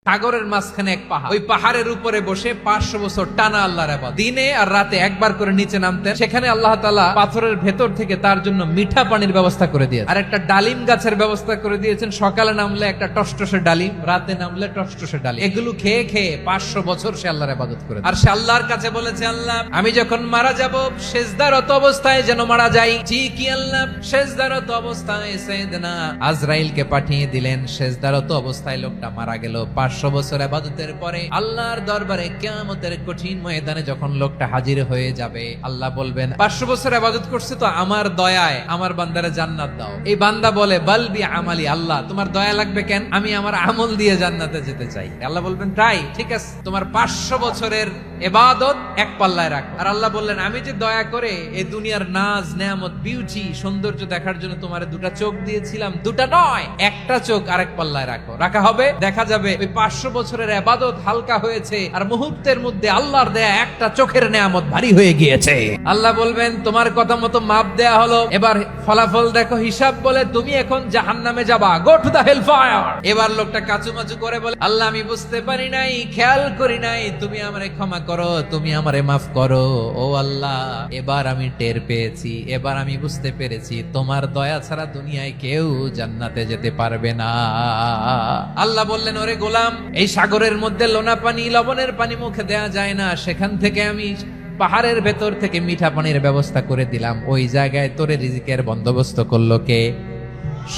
সাগরের মাঝখানে এক পাহাড়, ওই পাহাড়ের উপরে বসে 500 বছর টানা আল্লাহর ইবাদত, দিনে আর রাতে একবার করে নিচে নামতেন। সেখানে আল্লাহ তাআলা পাথরের ভেতর থেকে তার জন্য মিঠা পানির ব্যবস্থা করে দিয়েছেন, আর একটা ডালিম গাছের ব্যবস্থা করে দিয়েছেন। সকালে নামলে একটা টসটসে ডালিম, রাতে নামলে টসটসে ডালিম। এগুলো খেয়ে খেয়ে 500 বছর সে আল্লাহর ইবাদত করে। আর সে আল্লাহর কাছে বলেছে, আল্লাহ আমি যখন মারা যাব সেজদারত অবস্থায় যেন মারা যাই। জি কি আল্লাহ, সেজদারত অবস্থায় সাইয়েদনা আজরাইলকে পাঠিয়ে দিলেন। সেজদারত অবস্থায় লোকটা মারা গেল। 500 বছর ইবাদতের পরে আল্লাহর দরবারে কিয়ামতের কঠিন ময়দানে যখন লোকটা হাজির হয়ে যাবে, আল্লাহ বলবেন 500 বছর ইবাদত করছে তো আমার দয়ায় আমার বান্দারে জান্নাত দাও। এই বান্দা বলে বালবি আমালি, আল্লাহ তোমার দয়া লাগবে কেন, আমি আমার আমল দিয়ে জান্নাতে যেতে চাই। আল্লাহ বলবেন তাই ঠিক আছে, তোমার 500 বছরের ইবাদত এক পাল্লায় রাখ। আর আল্লাহ বললেন আমি যে দয়া করে এই দুনিয়ার নাজ নেয়ামত বিউটি সৌন্দর্য দেখার জন্য তোমারে দুটা চোখ দিয়েছিলাম, দুটা নয় একটা চোখ আরেক পাল্লায় রাখো। রাখা হবে, দেখা যাবে ওই 500 বছরের ইবাদত হালকা হয়েছে আর মুহূর্তের মধ্যে আল্লাহর দেয়া একটা চোখের নেয়ামত ভারী হয়ে গিয়েছে। আল্লাহ বলবেন তোমার কথা মতো মাপ দেয়া হলো, এবার ফলাফল দেখো, হিসাব বলে তুমি এখন জাহান্নামে যাবা, go to the hell fire. এবার লোকটা কাচুমাচু করে বলে আল্লাহ আমি বুঝতে পারি নাই, খেয়াল করি নাই, তুমি আমারে ক্ষমা করো, তুমি আমারে মাফ করো। ও আল্লাহ এবার আমি টের পেয়েছি, এবার আমি বুঝতে পেরেছি তোমার দয়া ছাড়া দুনিয়ায় কেউ জান্নাতে যেতে পারবে না। আল্লাহ বললেন ওরে গোলাম, এই সাগরের মধ্যে লোনা পানি লবণের পানি মুখে দেয়া যায় না, সেখান থেকে আমি পাহাড়ের ভেতর থেকে মিঠা পানির ব্যবস্থা করে দিলাম। ওই জায়গায় তোরে রিজিকের বন্দোবস্ত করলো কে?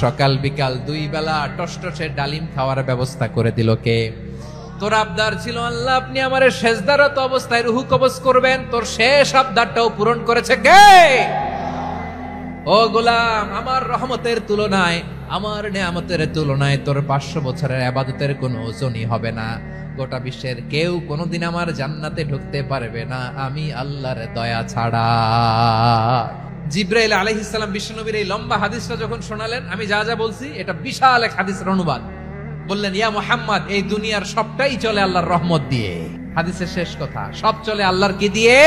সকাল বিকাল 2 বেলা টসটসে ডালিম খাওয়ার ব্যবস্থা করে দিল কে? তোর আবদার ছিল আল্লাহ আপনি আমারে সেজদারত অবস্থায় রুহু কবজ করবেন, তোর শেষ আবদারটাও পূরণ করেছে কে? ও গোলাম, আমার রহমতের তুলনায়, আমার নেয়ামতের তুলনায় তোর 500 বছরের ইবাদতের কোনো ওজনই হবে না। গোটা বিশ্বের কেউ কোনোদিন আমার জান্নাতে ঢুকতে পারবে না আমি আল্লাহর দয়া ছাড়া। জিবরাইল আলাইহিস সালাম বিশ্বনবীর এই লম্বা হাদিসটা যখন শোনালেন, আমি যা যা বলছি এটা বিশাল এক হাদিসের অনুবাদ। বললেন ইয়া মুহাম্মদ, এই দুনিয়ার সবটাই চলে আল্লাহর রহমত দিয়ে। হাদিসের শেষ কথা, সব চলে আল্লাহর কি দিয়ে?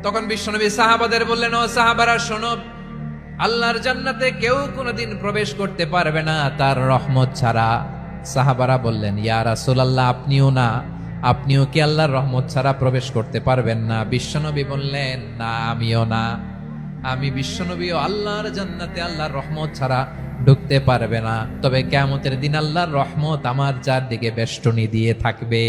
তখন বিশ্বনবী সাহাবাদের বললেন ও সাহাবারা শোনো, আল্লাহর জান্নাতে কেউ কোনোদিন প্রবেশ করতে পারবে না তার রহমত ছাড়া। সাহাবারা বললেন ইয়া রাসূলুল্লাহ আপনিও না, আপনিও কি আল্লাহর রহমত ছাড়া প্রবেশ করতে পারবেন না? বিশ্বনবী বললেন না আমিও না, আমি বিশ্বনবীও আল্লাহর জান্নাতে আল্লাহর রহমত ছাড়া ঢুকতে পারবে না। তবে কিয়ামতের দিন আল্লাহর রহমত আমার চারদিকে বেষ্টনী দিয়ে থাকবে।